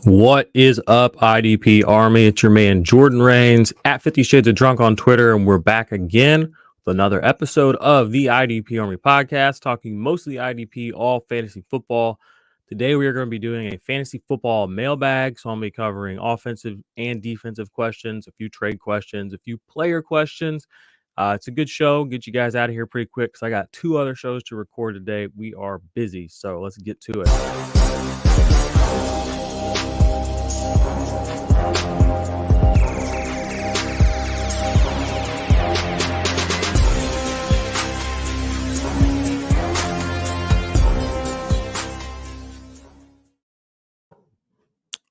What is up, IDP Army? It's your man Jordan Rains at 50 Shades of Drunk on Twitter, and we're back again with another episode of the IDP Army podcast, talking mostly IDP, all fantasy football. Today we are going to be doing a fantasy football mailbag, so I'll be covering offensive and defensive questions, a few trade questions, a few player questions. It's a good show. Get you guys out of here pretty quick because I got two other shows to record today. We are busy, so let's get to it.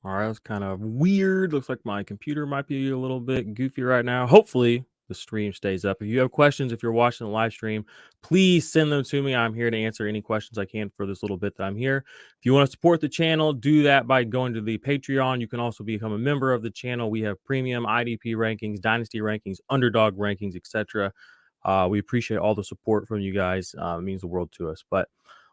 All right, that's kind of weird. Looks like my computer might be a little bit goofy right now. Hopefully, the stream stays up. If you have questions, if you're watching the live stream, please send them to me. I'm here to answer any questions I can for this little bit that I'm here. If you want to support the channel, do that by going to the Patreon. You can also become a member of the channel. We have premium IDP rankings, dynasty rankings, underdog rankings, etc. We appreciate all the support from you guys. It means the world to us. But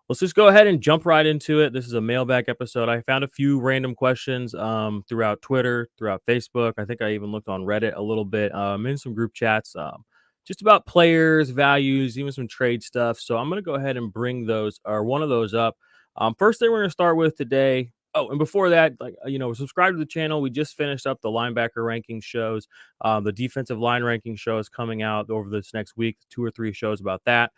let's just go ahead and jump right into it. This is a mailbag episode. I found a few random questions throughout Twitter, throughout Facebook. I think I even looked on Reddit a little bit, in some group chats, just about players, values, even some trade stuff. So I'm going to go ahead and bring those or one of those up. First thing we're going to start with today. Oh, and before that, subscribe to the channel. We just finished up the linebacker ranking shows. The defensive line ranking show is coming out over this next week. 2 or 3 shows about that.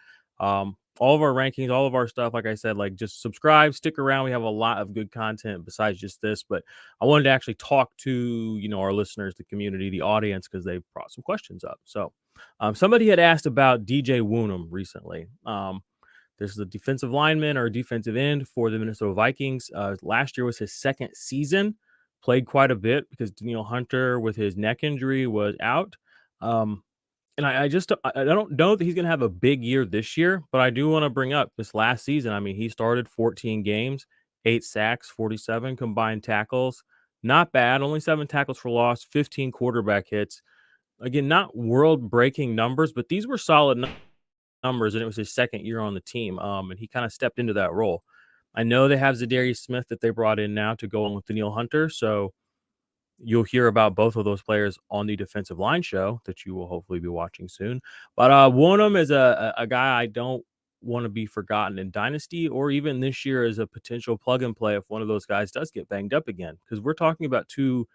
All of our rankings, all of our stuff, like I said, just subscribe, stick around. We have a lot of good content besides just this, but I wanted to actually talk to, our listeners, the community, the audience, because they brought some questions up. So somebody had asked about DJ Woundum recently. This is a defensive lineman or defensive end for the Minnesota Vikings. Last year was his second season, played quite a bit because Danielle Hunter with his neck injury was out. And I don't know that he's going to have a big year this year, but I do want to bring up this last season. I mean, he started 14 games, 8 sacks, 47 combined tackles. Not bad. Only 7 tackles for loss, 15 quarterback hits. Again, not world-breaking numbers, but these were solid numbers, and it was his second year on the team, and he kind of stepped into that role. I know they have Zadarius Smith that they brought in now to go on with Danielle Hunter, so you'll hear about both of those players on the defensive line show that you will hopefully be watching soon. But one of them is a guy I don't want to be forgotten in Dynasty or even this year as a potential plug and play if one of those guys does get banged up again. Because we're talking about 2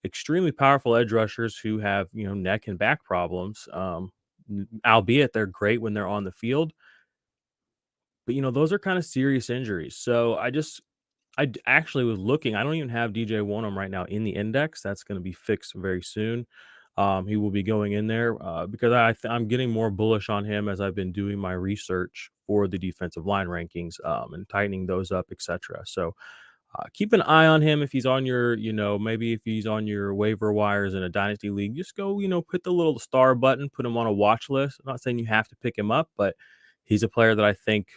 extremely powerful edge rushers who have, neck and back problems, albeit they're great when they're on the field. But, those are kind of serious injuries. So I actually was looking. I don't even have DJ Woundum right now in the index. That's going to be fixed very soon. He will be going in there because I'm getting more bullish on him as I've been doing my research for the defensive line rankings and tightening those up, etc. So keep an eye on him if he's on your, maybe if he's on your waiver wires in a dynasty league. Just go, put the little star button, put him on a watch list. I'm not saying you have to pick him up, but he's a player that I think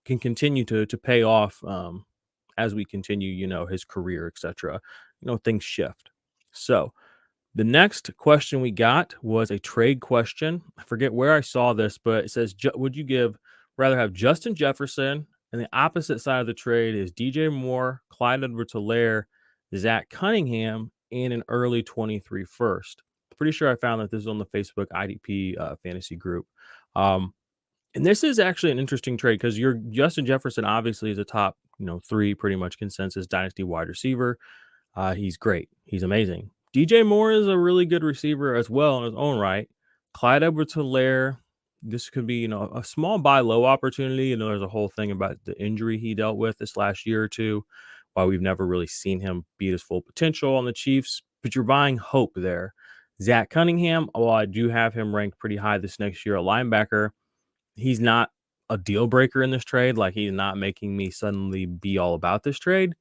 can continue to pay off. As we continue, his career, etc. Things shift. So the next question we got was a trade question. I forget where I saw this, but it says, would you rather have Justin Jefferson, and the opposite side of the trade is DJ Moore, Clyde Edwards-Helaire, Zach Cunningham, and an early 23 first. Pretty sure I found that this is on the Facebook IDP fantasy group. And this is actually an interesting trade because your Justin Jefferson obviously is a top 3 pretty much consensus dynasty wide receiver. He's great. He's amazing. DJ Moore is a really good receiver as well in his own right. Clyde Edwards-Helaire, this could be, a small buy low opportunity. There's a whole thing about the injury he dealt with this last year or two, why we've never really seen him beat his full potential on the Chiefs, but you're buying hope there. Zach Cunningham, while I do have him ranked pretty high this next year at linebacker, he's not a deal breaker in this trade. He's not making me suddenly be all about this trade.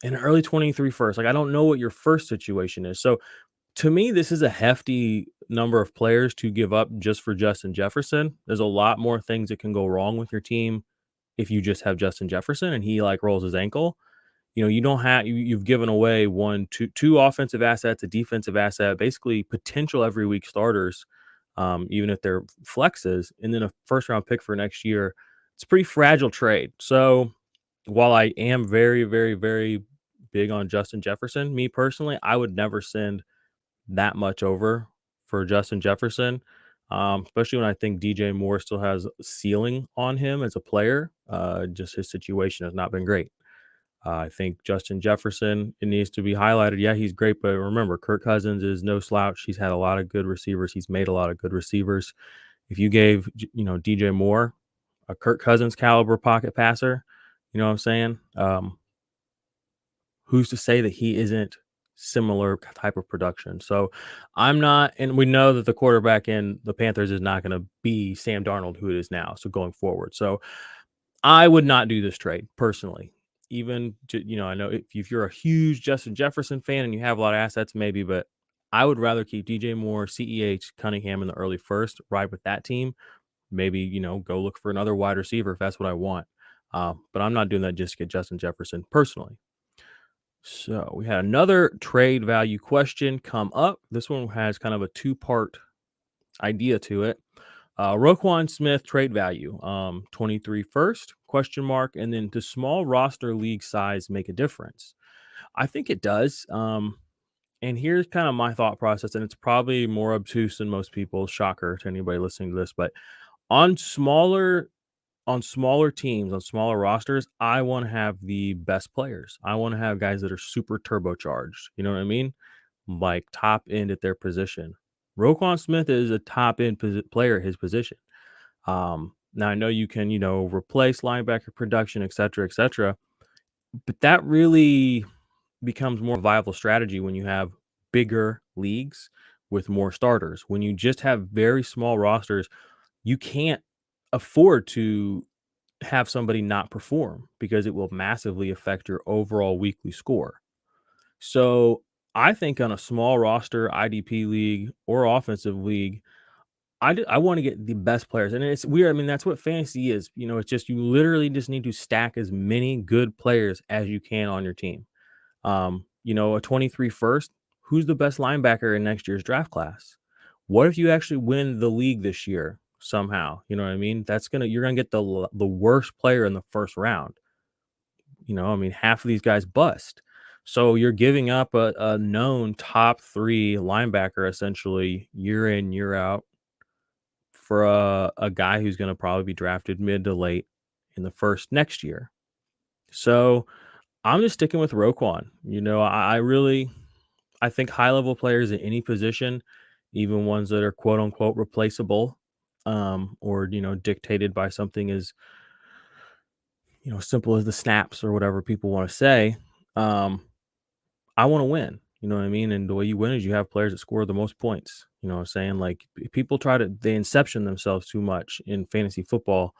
In early 23 first, I don't know what your first situation is. So to me, this is a hefty number of players to give up just for Justin Jefferson. There's a lot more things that can go wrong with your team if you just have Justin Jefferson and he rolls his ankle. You don't have, you've given away two offensive assets, a defensive asset, basically potential every week starters. Even if they're flexes, and then a first round pick for next year. It's a pretty fragile trade. So while I am very, very, very big on Justin Jefferson. Me personally, I would never send that much over for Justin Jefferson, especially when I think DJ Moore still has ceiling on him as a player. Just his situation has not been great. I think Justin Jefferson, it needs to be highlighted. Yeah, he's great, but remember, Kirk Cousins is no slouch. He's had a lot of good receivers. He's made a lot of good receivers. If you gave, DJ Moore a Kirk Cousins caliber pocket passer, you know what I'm saying? Who's to say that he isn't similar type of production? So I'm not, and we know that the quarterback in the Panthers is not going to be Sam Darnold, who it is now. So going forward, so I would not do this trade personally. Even I know if you're a huge Justin Jefferson fan and you have a lot of assets, maybe, but I would rather keep DJ Moore, CEH, Cunningham in the early first, ride with that team. Maybe go look for another wide receiver if that's what I want. But I'm not doing that just to get Justin Jefferson personally. So we had another trade value question come up. This one has kind of a two-part idea to it. Roquan Smith trade value, 23 first, question mark, and then does small roster league size make a difference? I think it does. And here's kind of my thought process, and it's probably more obtuse than most people. Shocker to anybody listening to this, but on smaller teams, on smaller rosters, I want to have the best players. I want to have guys that are super turbocharged. You know what I mean? Like top end at their position. Roquan Smith is a top end player at his position. Now I know you can, replace linebacker production, et cetera, but that really becomes more viable strategy when you have bigger leagues with more starters. When you just have very small rosters, you can't afford to have somebody not perform because it will massively affect your overall weekly score. So I think on a small roster IDP league or offensive league, I want to get the best players. And it's weird. I mean, that's what fantasy is. It's just you literally just need to stack as many good players as you can on your team. A 23 first, who's the best linebacker in next year's draft class? What if you actually win the league this year somehow? You know what I mean? You're gonna get the worst player in the first round. Half of these guys bust. So you're giving up a known top 3 linebacker essentially year in, year out for a guy who's going to probably be drafted mid to late in the first next year. So I'm just sticking with Roquan. I think high level players at any position, even ones that are quote unquote replaceable, or dictated by something as simple as the snaps or whatever people want to say. I want to win. You know what I mean? And the way you win is you have players that score the most points. You know what I'm saying? Like people they inception themselves too much in fantasy football.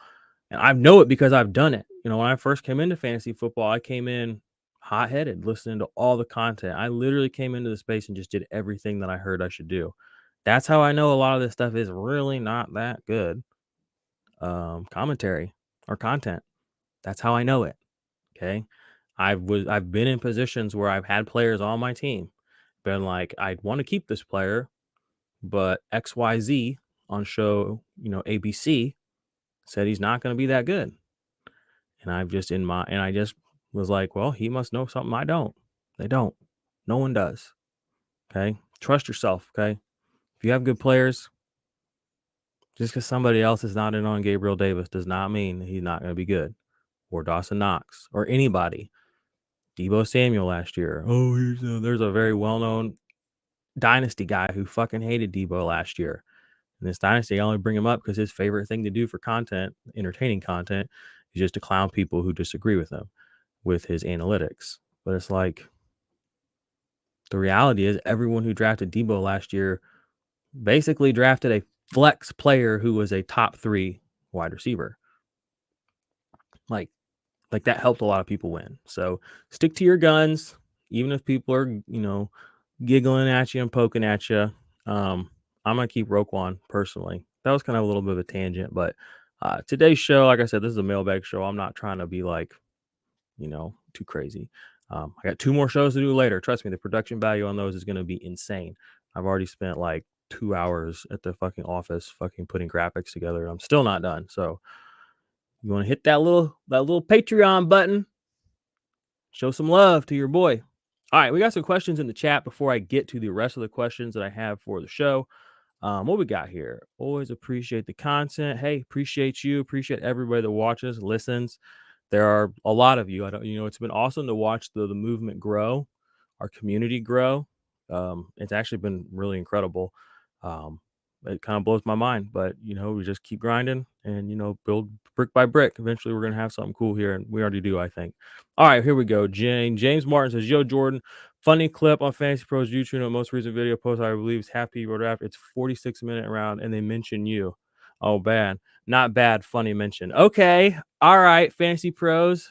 And I know it because I've done it. When I first came into fantasy football, I came in hot headed, listening to all the content. I literally came into the space and just did everything that I heard I should do. That's how I know a lot of this stuff is really not that good. Commentary or content. That's how I know it. Okay. I've been in positions where I've had players on my team, been like, I'd want to keep this player, but XYZ on show, ABC said he's not going to be that good. And I just was like, well, he must know something I don't. They don't. No one does. Okay. Trust yourself. Okay. If you have good players, just because somebody else is not in on Gabriel Davis does not mean he's not going to be good, or Dawson Knox or anybody. Deebo Samuel last year. Oh, there's a very well-known dynasty guy who fucking hated Deebo last year. In this dynasty, I only bring him up because his favorite thing to do for content, entertaining content, is just to clown people who disagree with him with his analytics. But it's like, the reality is everyone who drafted Deebo last year basically drafted a flex player who was a top 3 wide receiver. Like that helped a lot of people win. So stick to your guns, even if people are, giggling at you and poking at you. I'm going to keep Roquan personally. That was kind of a little bit of a tangent, but today's show, like I said, this is a mailbag show. I'm not trying to be like, too crazy. I got 2 more shows to do later. Trust me, the production value on those is going to be insane. I've already spent like 2 hours at the fucking office fucking putting graphics together. I'm still not done. So you want to hit that little Patreon button, show some love to your boy. All right, we got some questions in the chat before I get to the rest of the questions that I have for the show. What we got here? Always appreciate the content. Hey, appreciate you. Appreciate everybody that watches, listens. There are a lot of you. I don't, it's been awesome to watch the movement grow, our community grow. It's actually been really incredible. Um, it kind of blows my mind, but we just keep grinding and build brick by brick. Eventually, we're gonna have something cool here, and we already do, I think. All right, here we go. James Martin says, "Yo, Jordan, funny clip on Fantasy Pros YouTube. The most recent video post, I believe, is Happy Road Draft. It's 46-minute round, and they mention you. Oh, bad, not bad. Funny mention. Okay, all right, Fantasy Pros.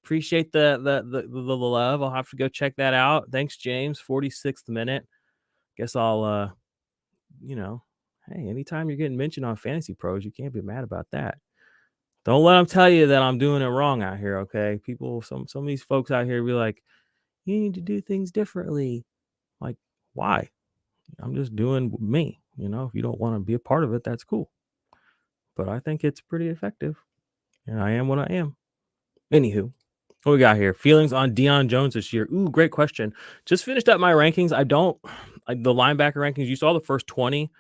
Appreciate the love. I'll have to go check that out. Thanks, James. 46th minute. Guess I'll hey, anytime you're getting mentioned on Fantasy Pros, you can't be mad about that. Don't let them tell you that I'm doing it wrong out here, okay? People, some of these folks out here be like, you need to do things differently. Like, why? I'm just doing me. If you don't want to be a part of it, that's cool. But I think it's pretty effective. And I am what I am. Anywho, what we got here? Feelings on Deion Jones this year. Ooh, great question. Just finished up my rankings. The linebacker rankings, you saw the first 20.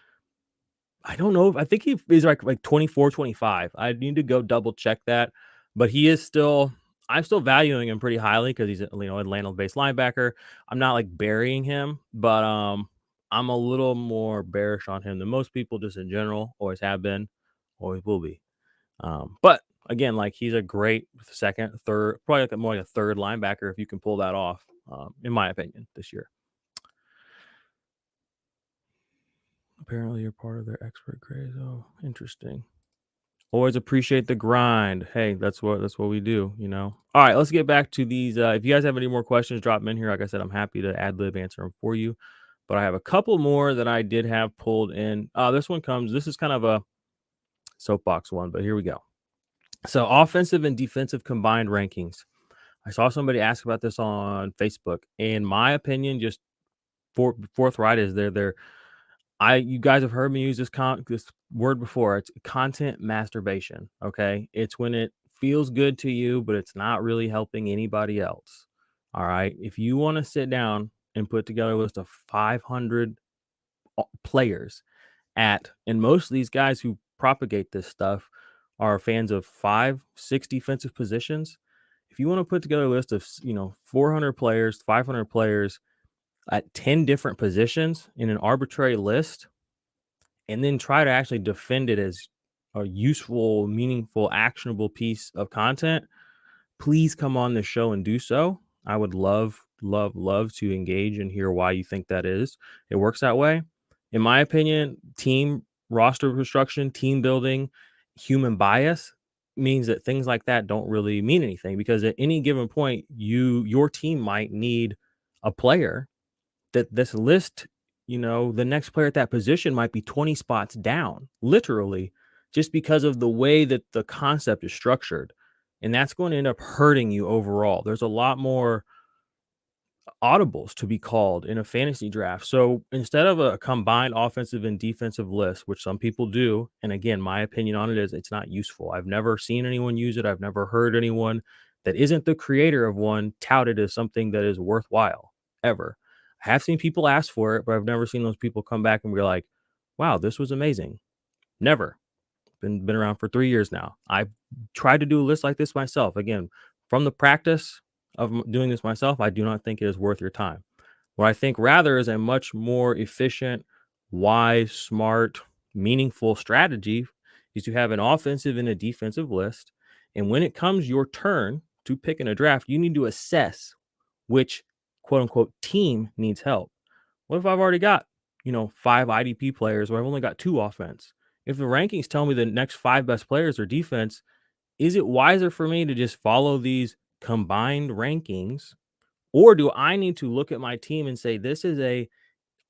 I don't know. I think he is like 24, 25. I need to go double check that. But I'm still valuing him pretty highly because he's Atlanta-based linebacker. I'm not like burying him, but I'm a little more bearish on him than most people just in general. Always have been, always will be. But again, like he's a great second, third, probably more like a third linebacker if you can pull that off, in my opinion, this year. Apparently, you're part of their expert grades. Oh, interesting. Always appreciate the grind. Hey, that's what we do, All right, let's get back to these. If you guys have any more questions, drop them in here. Like I said, I'm happy to ad lib answer them for you. But I have a couple more that I did have pulled in. This is kind of a soapbox one, but here we go. So offensive and defensive combined rankings. I saw somebody ask about this on Facebook. In my opinion, just forthright is you guys have heard me use this word before. It's content masturbation. Okay. It's when it feels good to you, but it's not really helping anybody else. All right. If you want to sit down and put together a list of 500 players and most of these guys who propagate this stuff are fans of 5-6 defensive positions. If you want to put together a list of 400 players, 500 players at 10 different positions in an arbitrary list, and then try to actually defend it as a useful, meaningful, actionable piece of content, please come on the show and do so. I would love to engage and hear why you think that is. It works that way. In my opinion, team roster construction, team building, human bias means that things like that don't really mean anything because at any given point, your team might need a player that this list, the next player at that position might be 20 spots down, literally, just because of the way that the concept is structured. And that's going to end up hurting you overall. There's a lot more audibles to be called in a fantasy draft. So instead of a combined offensive and defensive list, which some people do, and again, my opinion on it is it's not useful. I've never seen anyone use it. I've never heard anyone that isn't the creator of one touted as something that is worthwhile ever. I have seen people ask for it, but I've never seen those people come back and be like, wow, this was amazing. Never. Been around for 3 years now. I've tried to do a list like this myself. Again, from the practice of doing this myself, I do not think it is worth your time. What I think rather is a much more efficient, wise, smart, meaningful strategy is to have an offensive and a defensive list. And when it comes your turn to pick in a draft, you need to assess which quote unquote team needs help. What if I've already got, 5 IDP players or I've only got 2 offense? If the rankings tell me the next 5 best players are defense, is it wiser for me to just follow these combined rankings? Or do I need to look at my team and say, this is a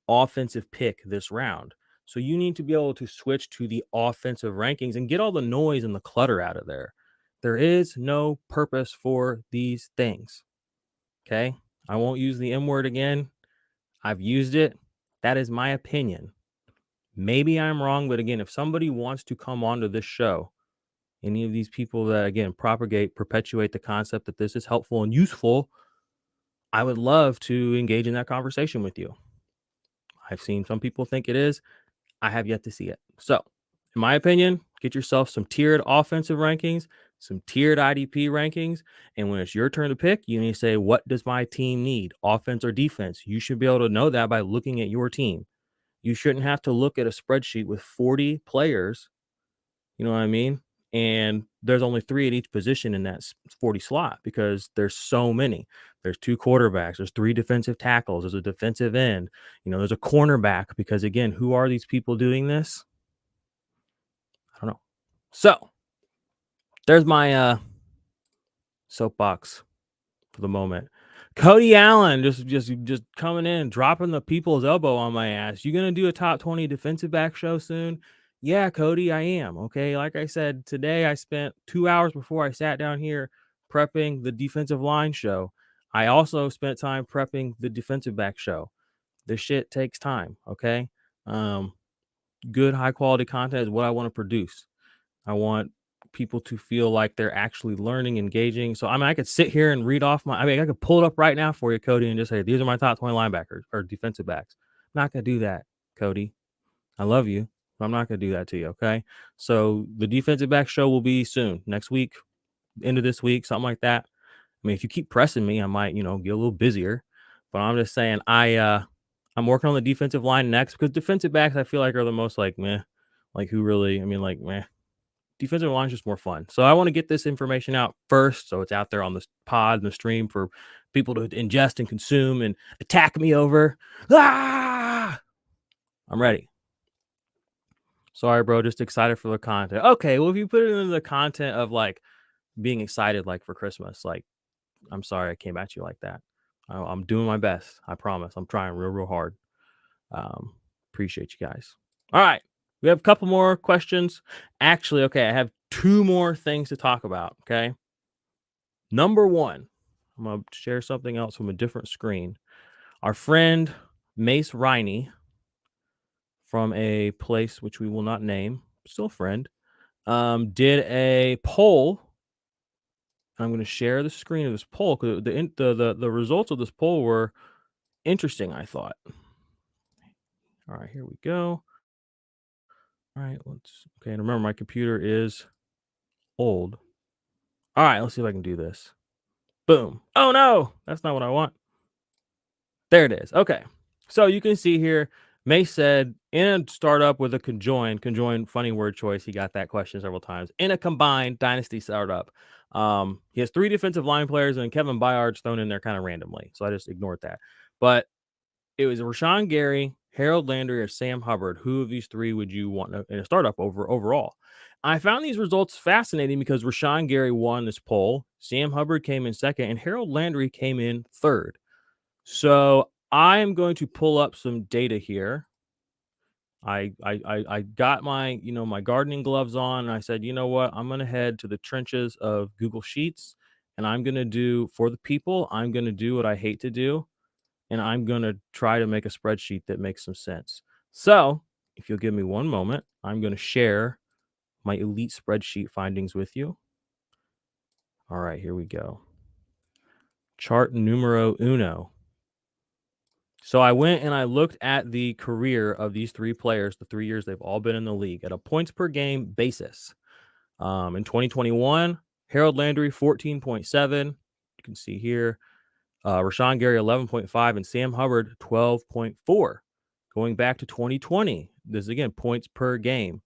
offensive pick this round? So you need to be able to switch to the offensive rankings and get all the noise and the clutter out of there. There is no purpose for these things. Okay. I won't use the M word again. I've used it. That is my opinion. Maybe I'm wrong, but again, if somebody wants to come onto this show, any of these people that, again, perpetuate the concept that this is helpful and useful, I would love to engage in that conversation with you. I've seen some people think it is. I have yet to see it. So, in my opinion, get yourself some tiered offensive rankings, some tiered IDP rankings. And when it's your turn to pick, you need to say, what does my team need, offense or defense? You should be able to know that by looking at your team. You shouldn't have to look at a spreadsheet with 40 players. You know what I mean? And there's only 3 at each position in that 40 slot because there's so many. There's 2 quarterbacks, there's 3 defensive tackles, there's a defensive end, there's a cornerback because again, who are these people doing this? I don't know. So, there's my soapbox for the moment. Cody Allen just coming in, dropping the people's elbow on my ass. You gonna do a top 20 defensive back show soon? Yeah, Cody, I am. Okay. Like I said, today I spent 2 hours before I sat down here prepping the defensive line show. I also spent time prepping the defensive back show. This shit takes time. Okay. Um, Good high quality content is what I want to produce. I want people to feel like they're actually learning, engaging. So, I mean, I could sit here and read off I could pull it up right now for you, Cody, and just say, these are my top 20 linebackers or defensive backs. I'm not going to do that, Cody. I love you, but I'm not going to do that to you. Okay. So, the defensive back show will be soon, next week, end of this week, something like that. I mean, if you keep pressing me, I might, get a little busier, but I'm just saying, I'm working on the defensive line next because defensive backs, I feel like are the most like meh, like who really, like meh. Defensive line is just more fun. So I want to get this information out first, so it's out there on the pod and the stream for people to ingest and consume and attack me over. Ah! I'm ready. Sorry, bro. Just excited for the content. Okay, well, if you put it into the content of like being excited, like for Christmas, like I'm sorry I came at you like that. I'm doing my best. I promise. I'm trying real hard. Appreciate you guys. All right. We have a couple more questions. Actually, okay, I have 2 more things to talk about. Okay. Number 1, I'm going to share something else from a different screen. Our friend Mace Riney from a place which we will not name, still a friend, did a poll. I'm going to share the screen of this poll because the results of this poll were interesting, I thought. All right, here we go. All right, okay, and remember my computer is old. All right, let's see if I can do this. Boom. Oh no, that's not what I want. There it is. Okay. So you can see here, May said in a startup with a conjoined, funny word choice. He got that question several times. In a combined dynasty startup. He has 3 defensive line players and Kevin Byard's thrown in there kind of randomly. So I just ignored that. But it was Rashawn Gary, Harold Landry, or Sam Hubbard. Who of these 3 would you want in a startup overall? I found these results fascinating because Rashawn Gary won this poll, Sam Hubbard came in second, and Harold Landry came in third. So I am going to pull up some data here. I got my my gardening gloves on, and I said, you know what, I'm gonna head to the trenches of Google Sheets, and I'm gonna do for the people. I'm gonna do what I hate to do, and I'm going to try to make a spreadsheet that makes some sense. So if you'll give me one moment, I'm going to share my elite spreadsheet findings with you. All right, here we go. Chart numero uno. So I went and I looked at the career of these 3 players, the 3 years they've all been in the league at a points per game basis. In 2021, Harold Landry, 14.7. You can see here. Rashawn Gary, 11.5, and Sam Hubbard, 12.4. Going back to 2020, this is again points per game.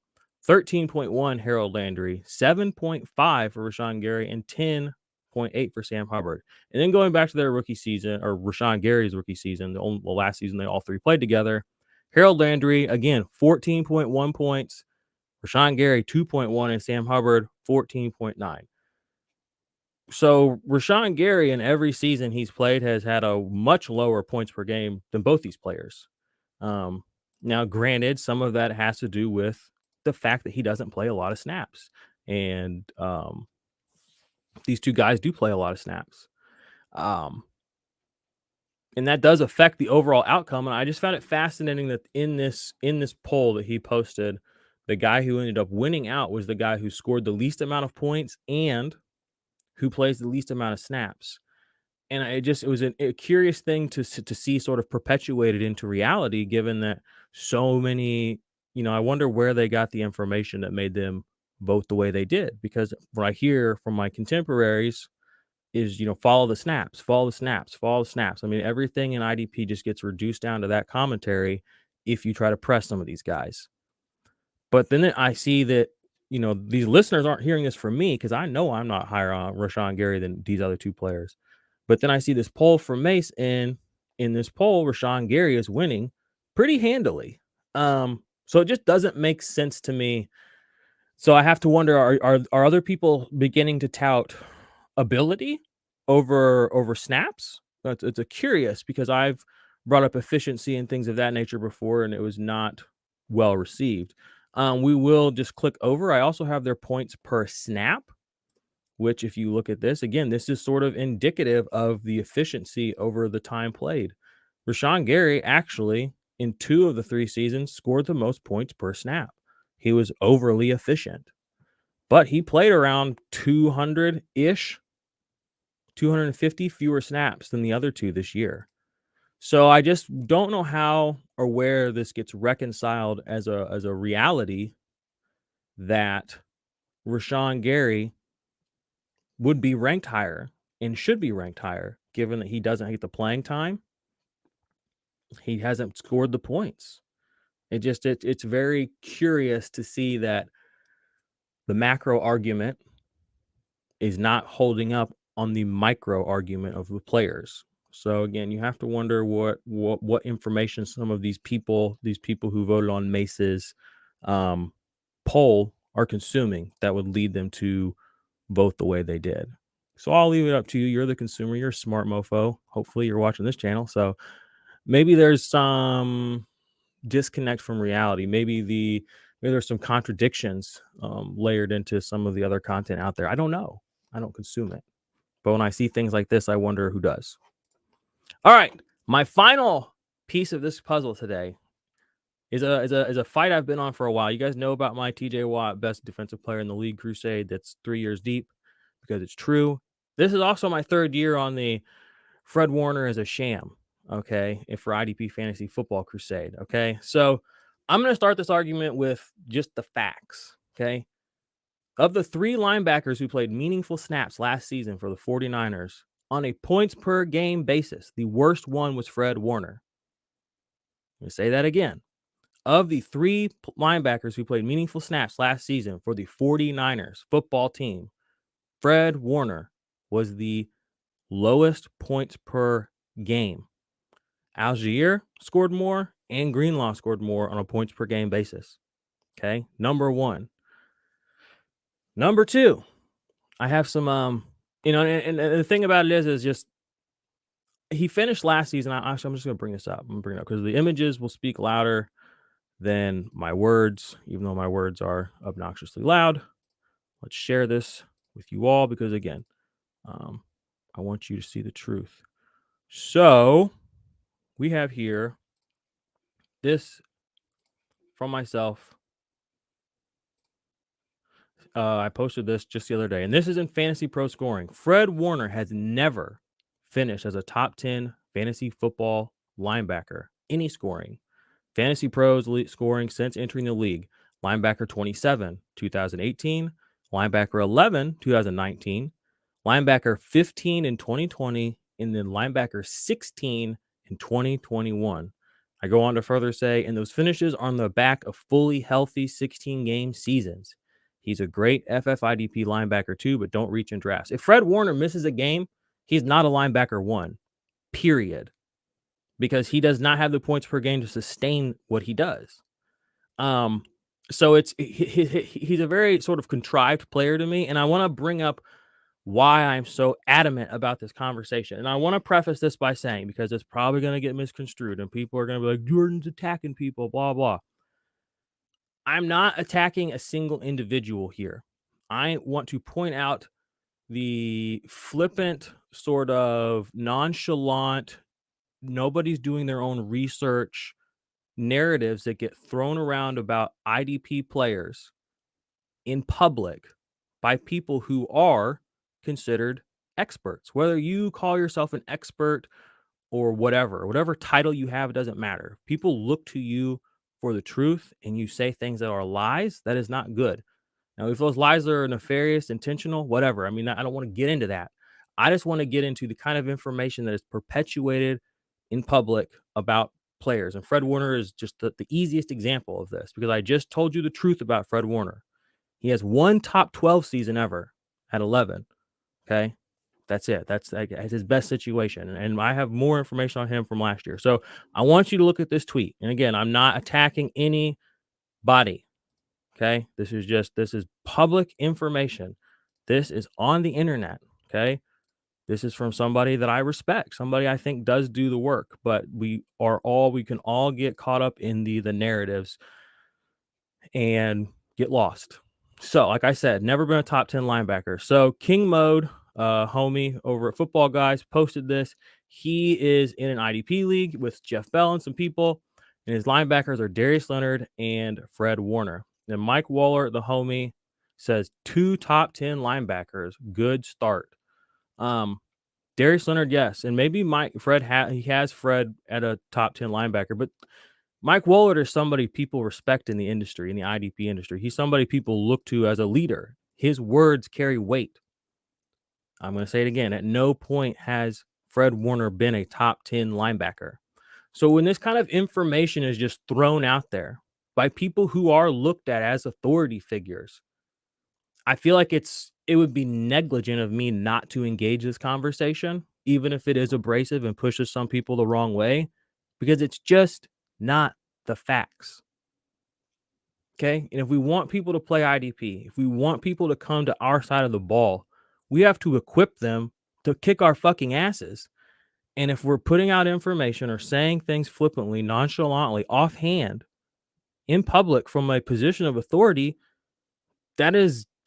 13.1 Harold Landry, 7.5 for Rashawn Gary, and 10.8 for Sam Hubbard. And then going back to their rookie season, or Rashawn Gary's rookie season, the last season they all 3 played together. Harold Landry, again, 14.1 points. Rashawn Gary, 2.1, and Sam Hubbard, 14.9. So Rashawn Gary in every season he's played has had a much lower points per game than both these players. Now, granted, some of that has to do with the fact that he doesn't play a lot of snaps, and these 2 guys do play a lot of snaps, and that does affect the overall outcome. And I just found it fascinating that in this poll that he posted, the guy who ended up winning out was the guy who scored the least amount of points and who plays the least amount of snaps. And it was a curious thing to see sort of perpetuated into reality, given that so many, I wonder where they got the information that made them vote the way they did. Because what I hear from my contemporaries is, follow the snaps, follow the snaps, follow the snaps. I mean, everything in IDP just gets reduced down to that commentary if you try to press some of these guys. But then I see that, these listeners aren't hearing this from me because I know I'm not higher on Rashawn Gary than these other two players. But then I see this poll from Mace, and in this poll, Rashawn Gary is winning pretty handily. So it just doesn't make sense to me. So I have to wonder, are other people beginning to tout ability over snaps? It's a curious, because I've brought up efficiency and things of that nature before, and it was not well received. We will just click over. I also have their points per snap, which, if you look at this again, this is sort of indicative of the efficiency over the time played. Rashawn Gary actually, in 2 of the 3 seasons, scored the most points per snap. He was overly efficient, but he played around 200-ish, 250 fewer snaps than the other 2 this year. So I just don't know how or where this gets reconciled as a reality that Rashawn Gary would be ranked higher and should be ranked higher, given that he doesn't get the playing time. He hasn't scored the points. It's very curious to see that the macro argument is not holding up on the micro argument of the players. So again, you have to wonder what information some of these people who voted on Mace's poll are consuming that would lead them to vote the way they did. So I'll leave it up to you. You're the consumer. You're a smart mofo. Hopefully you're watching this channel. So maybe there's some disconnect from reality. Maybe there's some contradictions layered into some of the other content out there. I don't know. I don't consume it. But when I see things like this, I wonder who does. All right. My final piece of this puzzle today is a fight I've been on for a while. You guys know about my TJ Watt best defensive player in the league crusade that's 3 years deep, because it's true. This is also my 3rd year on the Fred Warner as a sham, okay, and for IDP Fantasy Football Crusade, okay? So I'm going to start this argument with just the facts, okay? Of the 3 linebackers who played meaningful snaps last season for the 49ers on a points per game basis, the worst one was Fred Warner. I'm going to say that again. Of the 3 linebackers who played meaningful snaps last season for the 49ers football team, Fred Warner was the lowest points per game. Algier scored more and Greenlaw scored more on a points per game basis. Okay, number 1. Number 2, I have some, and the thing about it is just he finished last season. I'm just going to bring this up. I'm going to bring it up because the images will speak louder than my words, even though my words are obnoxiously loud. Let's share this with you all because, again, I want you to see the truth. So we have here this from myself. I posted this just the other day, and this is in Fantasy Pro Scoring. Fred Warner has never finished as a top 10 fantasy football linebacker, any scoring. Fantasy Pros scoring since entering the league: linebacker 27, 2018, linebacker 11, 2019, linebacker 15 in 2020, and then linebacker 16 in 2021. I go on to further say, and those finishes are on the back of fully healthy 16-game seasons. He's a great FFIDP linebacker too, but don't reach in drafts. If Fred Warner misses a game, he's not a linebacker 1, period, because he does not have the points per game to sustain what he does. So he's a very sort of contrived player to me, and I want to bring up why I'm so adamant about this conversation. And I want to preface this by saying, because it's probably going to get misconstrued and people are going to be like, Jordan's attacking people, blah, blah. I'm not attacking a single individual here. I want to point out the flippant, sort of nonchalant, nobody's doing their own research narratives that get thrown around about IDP players in public by people who are considered experts. Whether you call yourself an expert or whatever title you have, it doesn't matter. People look to you for the truth and you say things that are lies, that is not good. Now, if those lies are nefarious, intentional, whatever, I mean, I don't want to get into that. I just want to get into the kind of information that is perpetuated in public about players. And Fred Warner is just the easiest example of this because I just told you the truth about Fred Warner. He has one top 12 season ever at 11. Okay. That's it. That's his best situation. And I have more information on him from last year. So I want you to look at this tweet. And again, I'm not attacking anybody. Okay. This is public information. This is on the internet. Okay. This is from somebody that I respect, somebody I think does do the work, but we can all get caught up in the narratives and get lost. So, like I said, never been a top 10 linebacker. So King Mode, homie over at Football Guys, posted this. He is in an IDP league with Jeff Bell and some people, and his linebackers are Darius Leonard and Fred Warner. And Mike Waller, the homie, says 2 top 10 linebackers. Good start. Darius Leonard, yes, and maybe Fred has Fred at a top 10 linebacker, but Mike Wollard is somebody people respect in the industry, in the IDP industry. He's somebody people look to as a leader. His words carry weight. I'm going to say it again. At no point has Fred Warner been a top 10 linebacker. So when this kind of information is just thrown out there by people who are looked at as authority figures, I feel like it would be negligent of me not to engage this conversation, even if it is abrasive and pushes some people the wrong way, because it's just not the facts. Okay. And if we want people to play IDP, if we want people to come to our side of the ball, we have to equip them to kick our fucking asses. And if we're putting out information or saying things flippantly, nonchalantly, offhand in public from a position of authority, that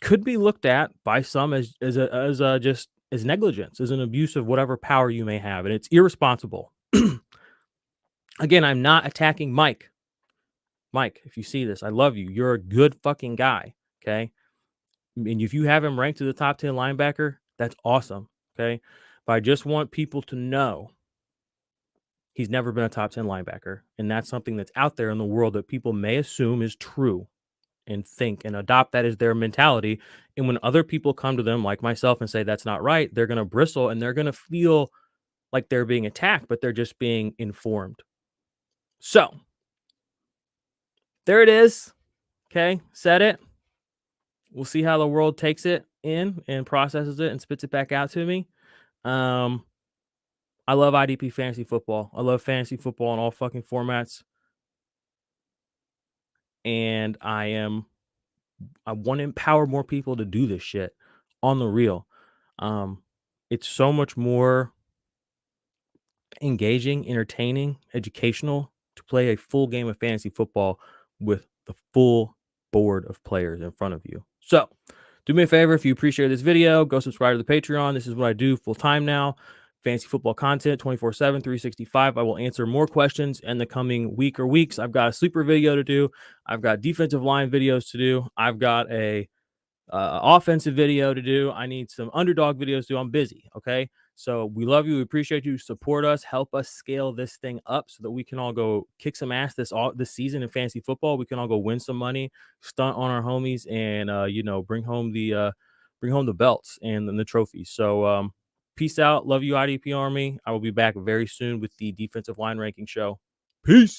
could be looked at by some as just as negligence, as an abuse of whatever power you may have. And it's irresponsible. Again, I'm not attacking Mike. Mike, if you see this, I love you. You're a good fucking guy. Okay. And if you have him ranked to the top 10 linebacker, that's awesome. Okay. But I just want people to know he's never been a top 10 linebacker. And that's something that's out there in the world that people may assume is true and think and adopt that as their mentality. And when other people come to them like myself and say that's not right, they're going to bristle and they're going to feel like they're being attacked, but they're just being informed. So there it is. Okay. Said it. We'll see how the world takes it in and processes it and spits it back out to me. I love IDP fantasy football. I love fantasy football in all fucking formats. And I want to empower more people to do this shit on the real. It's so much more engaging, entertaining, educational to play a full game of fantasy football with the full board of players in front of you. So do me a favor, if you appreciate this video, go subscribe to the Patreon. This is what I do full time now. Fantasy football content 24/7, 365. I will answer more questions in the coming week or weeks. I've got a sleeper video to do. I've got defensive line videos to do. I've got a offensive video to do. I need some underdog videos to do. I'm busy. Okay. So we love you. We appreciate you. Support us. Help us scale this thing up so that we can all go kick some ass this season in fantasy football. We can all go win some money, stunt on our homies, and bring home the belts and the trophies. So peace out. Love you, IDP Army. I will be back very soon with the defensive line ranking show. Peace.